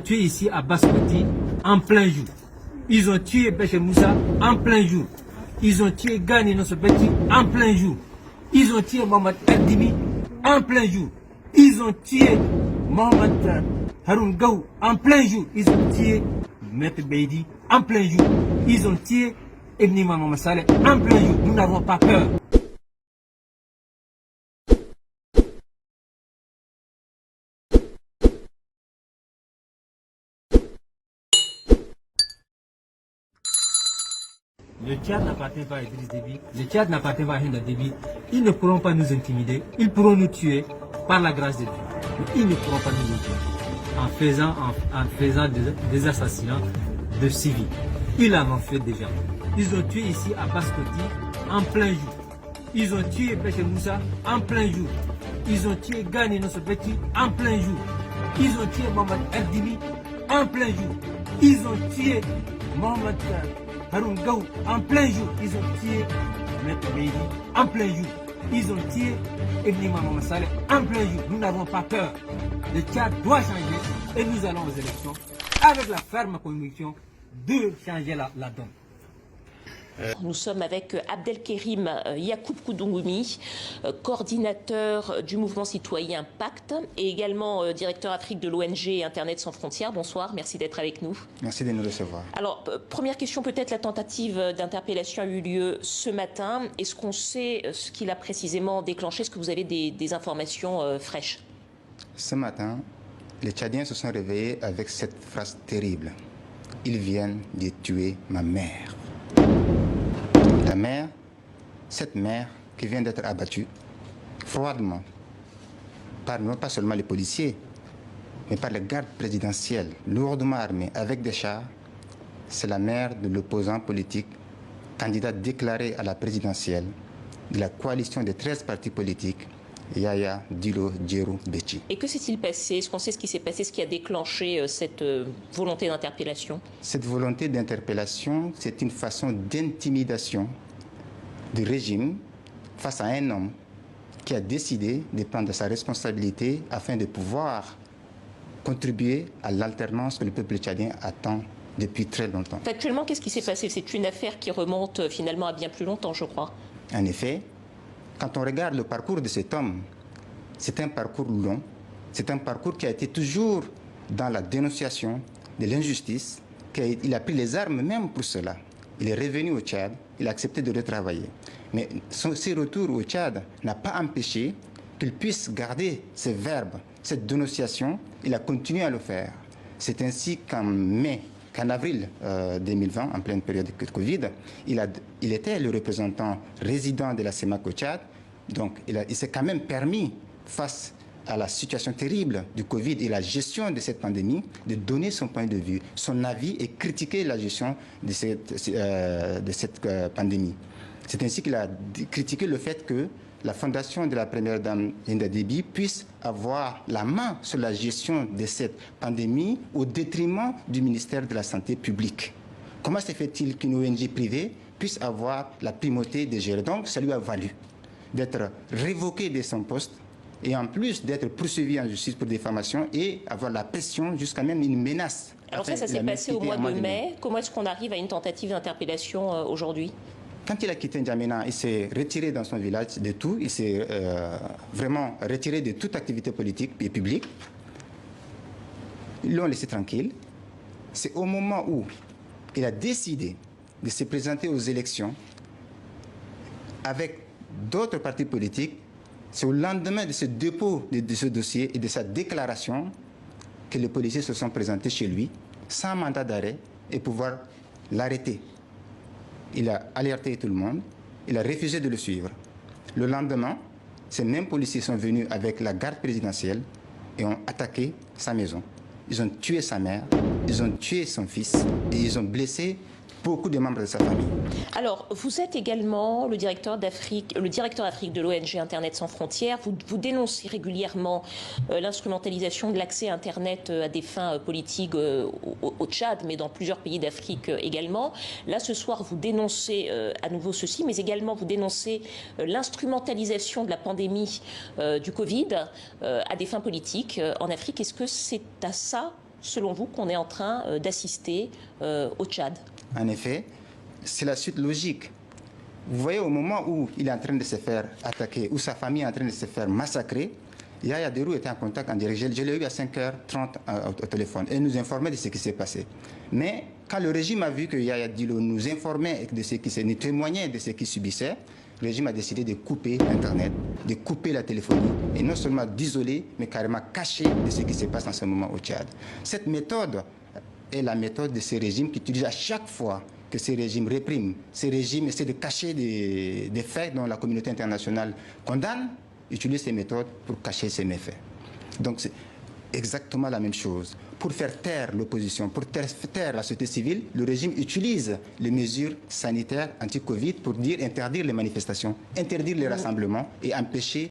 tué ici à Baskoti en plein jour. Ils ont tué Béché Moussa en plein jour. Ils ont tué Gani Nossobeti en plein jour. Ils ont tué Mohamed Erdimi en plein jour. Ils ont tué Mohamed Haroun Gaou en plein jour. Ils ont tué Maître Beidi en plein jour. Ils ont tué Ebni Maman Saleh en plein jour. Nous n'avons pas peur. Le Tchad n'appartient pas à Idriss Déby, le Tchad n'appartient pas à Hinda Déby. Ils ne pourront pas nous intimider, ils pourront nous tuer par la grâce de Dieu. Mais ils ne pourront pas nous tuer en faisant des assassinats de civils. Ils l'ont fait déjà. Ils ont tué ici à Baskoti en plein jour. Ils ont tué Béché Moussa en plein jour. Ils ont tué Gani Nossobeti en plein jour. Ils ont tué Mohamed Erdimi en plein jour. Ils ont tué Mohamed Haroun Gaou en plein jour. Ils ont tué Maître Beidi en plein jour. Ils ont tué Ebni Maman Saleh en plein jour. Nous n'avons pas peur. Le Tchad doit changer et nous allons aux élections avec la ferme conviction de changer la donne. Nous sommes avec Abdelkerim Yacoub Koudougoumi, coordinateur du mouvement citoyen Pacte et également directeur Afrique de l'ONG Internet sans frontières. Bonsoir, merci d'être avec nous. Merci de nous recevoir. Alors, première question, peut-être la tentative d'interpellation a eu lieu ce matin. Est-ce qu'on sait ce qu'il a précisément déclenché? Est-ce que vous avez des informations fraîches? Ce matin, les Tchadiens se sont réveillés avec cette phrase terrible. Ils viennent de tuer ma mère. La mère, cette mère qui vient d'être abattue froidement par non pas seulement les policiers, mais par les gardes présidentiels lourdement armés avec des chars, c'est la mère de l'opposant politique, candidat déclaré à la présidentielle de la coalition des 13 partis politiques, Yaya Dilo Djerou Bechi. Et que s'est-il passé? Est-ce qu'on sait ce qui s'est passé, ce qui a déclenché cette volonté d'interpellation? Cette volonté d'interpellation, c'est une façon d'intimidation du régime face à un homme qui a décidé de prendre sa responsabilité afin de pouvoir contribuer à l'alternance que le peuple tchadien attend depuis très longtemps. Actuellement, qu'est-ce qui s'est passé? C'est une affaire qui remonte finalement à bien plus longtemps, je crois. En effet, quand on regarde le parcours de cet homme, c'est un parcours long, c'est un parcours qui a été toujours dans la dénonciation de l'injustice, il a pris les armes même pour cela. Il est revenu au Tchad, il a accepté de retravailler. Mais ses retours au Tchad n'a pas empêché qu'il puisse garder ses verbes, cette dénonciation, il a continué à le faire. C'est ainsi qu'en avril 2020, en pleine période de Covid, il était le représentant résident de la CEMAC au Tchad. Donc, il s'est quand même permis, face à la situation terrible du Covid et la gestion de cette pandémie, de donner son point de vue, son avis et critiquer la gestion de cette pandémie. C'est ainsi qu'il a critiqué le fait que la fondation de la première dame Hinda Déby puisse avoir la main sur la gestion de cette pandémie au détriment du ministère de la Santé publique. Comment se fait-il qu'une ONG privée puisse avoir la primauté de gérer? Donc, ça lui a valu d'être révoqué de son poste et en plus d'être poursuivi en justice pour diffamation et avoir la pression jusqu'à même une menace. Alors ça s'est passé au mois de mai. Comment est-ce qu'on arrive à une tentative d'interpellation aujourd'hui? Quand il a quitté N'Djamena, il s'est retiré dans son village de tout. Il s'est vraiment retiré de toute activité politique et publique. Ils l'ont laissé tranquille. C'est au moment où il a décidé de se présenter aux élections avec d'autres partis politiques. C'est au lendemain de ce dépôt de ce dossier et de sa déclaration que les policiers se sont présentés chez lui sans mandat d'arrêt et pouvoir l'arrêter. Il a alerté tout le monde, il a refusé de le suivre. Le lendemain, ces mêmes policiers sont venus avec la garde présidentielle et ont attaqué sa maison. Ils ont tué sa mère, ils ont tué son fils et ils ont blessé beaucoup de membres de sa famille. Alors, vous êtes également le directeur Afrique de l'ONG Internet sans frontières. Vous dénoncez régulièrement l'instrumentalisation de l'accès à Internet à des fins politiques au Tchad, mais dans plusieurs pays d'Afrique également. Là, ce soir, vous dénoncez à nouveau ceci, mais également vous dénoncez l'instrumentalisation de la pandémie du Covid à des fins politiques en Afrique. Est-ce que c'est à ça selon vous, qu'on est en train d'assister au Tchad? En effet, c'est la suite logique. Vous voyez, au moment où il est en train de se faire attaquer, où sa famille est en train de se faire massacrer, Yaya Derou était en contact en direct. Je l'ai eu à 5h30 au téléphone et nous informait de ce qui s'est passé. Mais quand le régime a vu que Yaya Dilo nous informait de ce qui s'est, nous témoignait de ce qu'il subissait, le régime a décidé de couper Internet, de couper la téléphonie et non seulement d'isoler, mais carrément cacher de ce qui se passe en ce moment au Tchad. Cette méthode est la méthode de ces régimes qui utilisent à chaque fois que ces régimes répriment, ces régimes essaient de cacher des faits dont la communauté internationale condamne, utilisent ces méthodes pour cacher ces méfaits. Donc c'est exactement la même chose. Pour faire taire l'opposition, pour taire la société civile, le régime utilise les mesures sanitaires anti-Covid pour interdire les manifestations, interdire les rassemblements et empêcher